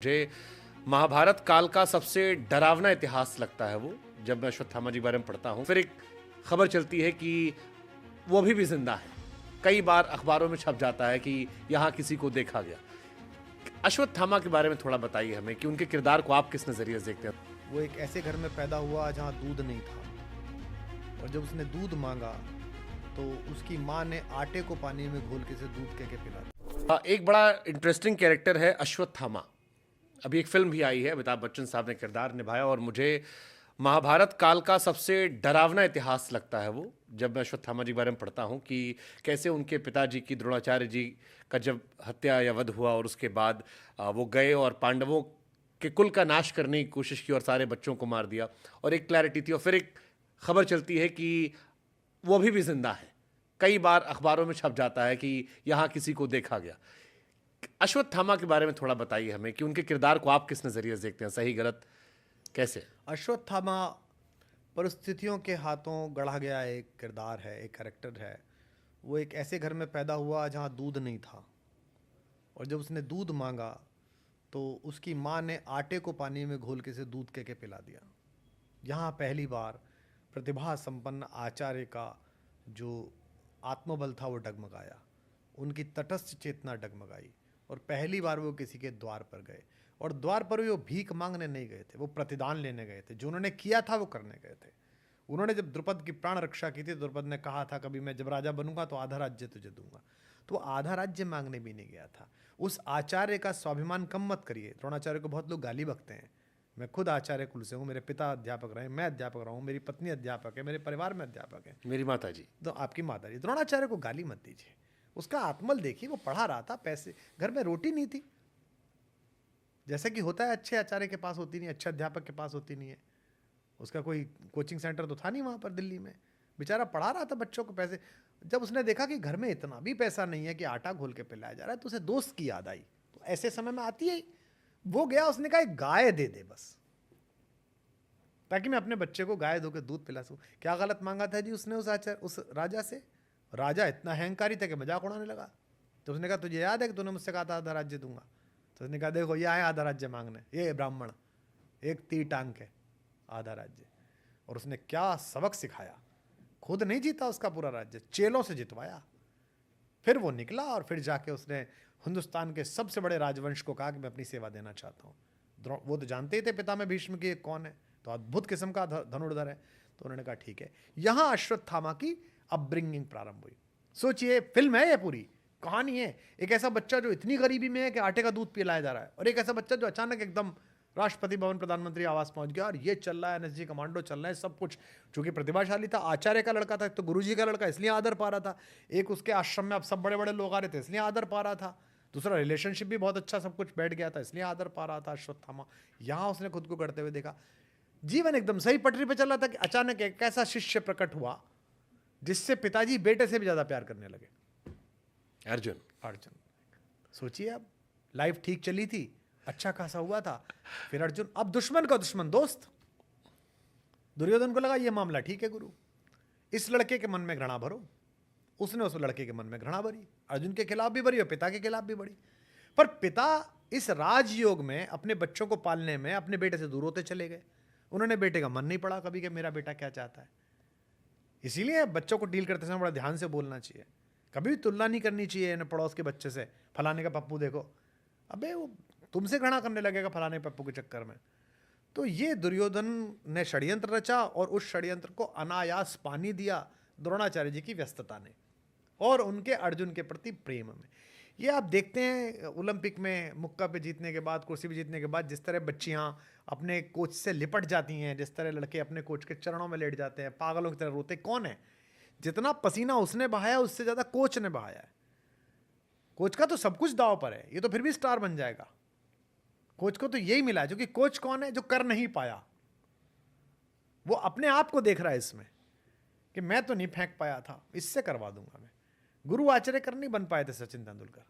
मुझे महाभारत काल का सबसे डरावना इतिहास लगता है वो, जब मैं अश्वत्थामा जी के बारे में पढ़ता हूँ। फिर एक खबर चलती है कि वो अभी भी जिंदा है। कई बार अखबारों में छप जाता है कि यहाँ किसी को देखा गया। अश्वत्थामा के बारे में थोड़ा बताइए हमें कि उनके किरदार को आप किस नजरिए से देखते हैं। वो एक ऐसे घर में पैदा हुआ जहाँ दूध नहीं था, और जब उसने दूध मांगा तो उसकी माँ ने आटे को पानी में घोल के से दूध के पिला दिया। एक बड़ा इंटरेस्टिंग कैरेक्टर है अश्वत्थामा। अभी एक फिल्म भी आई है, अमिताभ बच्चन साहब ने किरदार निभाया, और मुझे महाभारत काल का सबसे डरावना इतिहास लगता है वो, जब मैं अश्वत्थामा जी के बारे में पढ़ता हूँ कि कैसे उनके पिताजी की, द्रोणाचार्य जी का जब हत्या या वध हुआ, और उसके बाद वो गए और पांडवों के कुल का नाश करने की कोशिश की और सारे बच्चों को मार दिया, और एक क्लैरिटी थी। और फिर एक खबर चलती है कि वो अभी भी जिंदा है। कई बार अखबारों में छप जाता है कि यहाँ किसी को देखा गया। अश्वत्थामा के बारे में थोड़ा बताइए हमें कि उनके किरदार को आप किस नजरिए से देखते हैं, सही गलत कैसे। अश्वत्थामा परिस्थितियों के हाथों गढ़ा गया एक किरदार है, एक कैरेक्टर है। वो एक ऐसे घर में पैदा हुआ जहाँ दूध नहीं था, और जब उसने दूध मांगा तो उसकी माँ ने आटे को पानी में घोल के से दूध के पिला दिया। यहाँ पहली बार प्रतिभा संपन्न आचार्य का जो आत्मबल था वो डगमगाया, उनकी तटस्थ चेतना डगमगाई, और पहली बार वो किसी के द्वार पर गए। और द्वार पर भी वो भीख मांगने नहीं गए थे, वो प्रतिदान लेने गए थे। जो उन्होंने किया था वो करने गए थे। उन्होंने जब द्रुपद की प्राण रक्षा की थी, द्रुपद ने कहा था कभी मैं जब राजा बनूंगा तो आधा राज्य तुझे दूंगा, तो वो आधा राज्य मांगने भी नहीं गया था। उस आचार्य का स्वाभिमान कम मत करिए। द्रोणाचार्य को बहुत लोग गाली बकते हैं। मैं खुद आचार्य कुल से हूँ, मेरे पिता अध्यापक रहे, मैं अध्यापक रहा हूँ, मेरी पत्नी अध्यापक है, मेरे परिवार में अध्यापक है, मेरी माता जी। तो आपकी माता जी। द्रोणाचार्य को गाली मत दीजिए। उसका आत्मल देखिए, वो पढ़ा रहा था, पैसे, घर में रोटी नहीं थी, जैसे कि होता है अच्छे आचार्य के पास होती नहीं, अच्छे अध्यापक के पास होती नहीं है। उसका कोई कोचिंग सेंटर तो था नहीं वहाँ पर दिल्ली में, बेचारा पढ़ा रहा था बच्चों को पैसे। जब उसने देखा कि घर में इतना भी पैसा नहीं है कि आटा घोल के पिलाया जा रहा है, तो उसे दोस्त की याद आई। तो ऐसे समय में आती है, वो गया, उसने कहा एक गाय दे दे बस, ताकि मैं अपने बच्चे को गाय दो के दूध पिला सकूं। क्या गलत मांगा था जी उसने उस राजा से? राजा इतना अहंकारी था कि मजाक उड़ाने लगा। तो उसने कहा तुझे याद है कि तूने मुझसे कहा था आधा राज्य दूंगा? तो उसने कहा देखो ये आए आधा राज्य मांगने, ये ब्राह्मण एक तीर टांग के आधा राज्य। और उसने क्या सबक सिखाया। खुद नहीं जीता उसका पूरा राज्य, चेलों से जितवाया। फिर वो निकला, और फिर जाके उसने हिंदुस्तान के सबसे बड़े राजवंश को कहा कि मैं अपनी सेवा देना चाहता हूँ। वो तो जानते ही थे पिता में भीष्म की कौन है, तो अद्भुत किस्म का धनुर्धर है। तो उन्होंने कहा ठीक है। यहां अश्वत्थामा की अपब्रिंगिंग प्रारंभ हुई। सोचिए, फिल्म है, ये पूरी कहानी है। एक ऐसा बच्चा जो इतनी गरीबी में है कि आटे का दूध पिलाया जा रहा है, और एक ऐसा बच्चा जो अचानक एकदम राष्ट्रपति भवन, प्रधानमंत्री आवास पहुंच गया, और ये चल रहा है, एनएसजी कमांडो चल रहा है, सब कुछ। चूंकि प्रतिभाशाली था, आचार्य का लड़का था, तो गुरुजी का लड़का, इसलिए आदर पा रहा था। एक उसके आश्रम में अब सब बड़े बड़े लोग आ रहे थे, इसलिए आदर पा रहा था। दूसरा, रिलेशनशिप भी बहुत अच्छा, सब कुछ बैठ गया था, इसलिए आदर पा रहा था अश्वत्थामा। यहां उसने खुद को करते हुए देखा। जीवन एकदम सही पटरी पे चल रहा था कि अचानक एक ऐसा शिष्य प्रकट हुआ जिससे पिताजी बेटे से भी ज्यादा प्यार करने लगे। अर्जुन। अर्जुन, सोचिए, अब लाइफ ठीक चली थी, अच्छा खासा हुआ था, फिर अर्जुन, अब दुश्मन का दुश्मन दोस्त। दुर्योधन को लगा ये मामला ठीक है गुरु, इस लड़के के मन में घृणा भरो। उसने उस लड़के के मन में घृणा भरी, अर्जुन के खिलाफ भी भरी और पिता के खिलाफ भी भरी। पर पिता इस राजयोग में अपने बच्चों को पालने में अपने बेटे से दूर होते चले गए। उन्होंने बेटे का मन नहीं पड़ा कभी कि मेरा बेटा क्या चाहता है। इसीलिए बच्चों को डील करते समय बड़ा ध्यान से बोलना चाहिए। कभी भी तुलना नहीं करनी चाहिए पड़ोस के बच्चे से, फलाने का पप्पू देखो, अबे वो तुमसे घृणा करने लगेगा फलाने पप्पू के चक्कर में। तो ये दुर्योधन ने षड्यंत्र रचा, और उस षड्यंत्र को अनायास पानी दिया द्रोणाचार्य जी की व्यस्तता ने और उनके अर्जुन के प्रति प्रेम में। ये आप देखते हैं ओलंपिक में मुक्का पे जीतने के बाद, कुर्सी पे जीतने के बाद, जिस तरह बच्चियां अपने कोच से लिपट जाती हैं, जिस तरह लड़के अपने कोच के चरणों में लेट जाते हैं, पागलों की तरह रोते। कौन है? जितना पसीना उसने बहाया उससे ज्यादा कोच ने बहाया है। कोच का तो सब कुछ दांव पर है, ये तो फिर भी स्टार बन जाएगा। कोच को तो यही मिला है, क्योंकि कोच कौन है? जो कर नहीं पाया। वो अपने आप को देख रहा है इसमें कि मैं तो नहीं फेंक पाया था, इससे करवा दूंगा मैं। गुरु आचार्य नहीं बन पाए थे सचिन तेंदुलकर,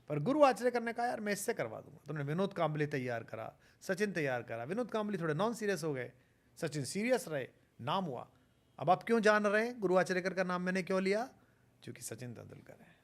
पर गुरु आचार्य करने का यार मैं इससे करवा दूंगा। तो उन्होंने विनोद कांबली तैयार करा, सचिन तैयार करा। विनोद कांबली थोड़े नॉन सीरियस हो गए, सचिन सीरियस रहे, नाम हुआ। अब आप क्यों जान रहे हैं गुरु आचार्य का नाम मैंने क्यों लिया? क्योंकि सचिन तेंदुलकर है।